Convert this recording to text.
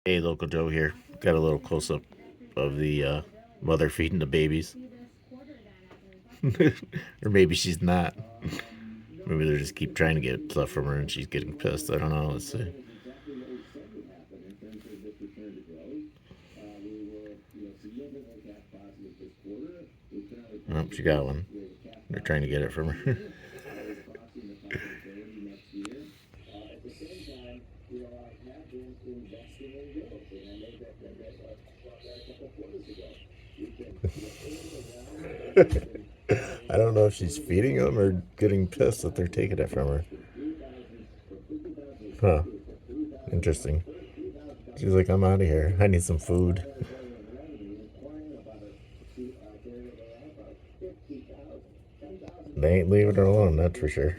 Hey, Local Joe here. Got a little close up of the mother feeding the babies. Or maybe she's not. Maybe they just keep trying to get stuff from her and she's getting pissed. I don't know. Let's see. Oh, she got one. They're trying to get it from her. I don't know if she's feeding them or getting pissed that they're taking it from her. Huh. Interesting. She's like, I'm out of here. I need some food. They ain't leaving her alone, that's for sure.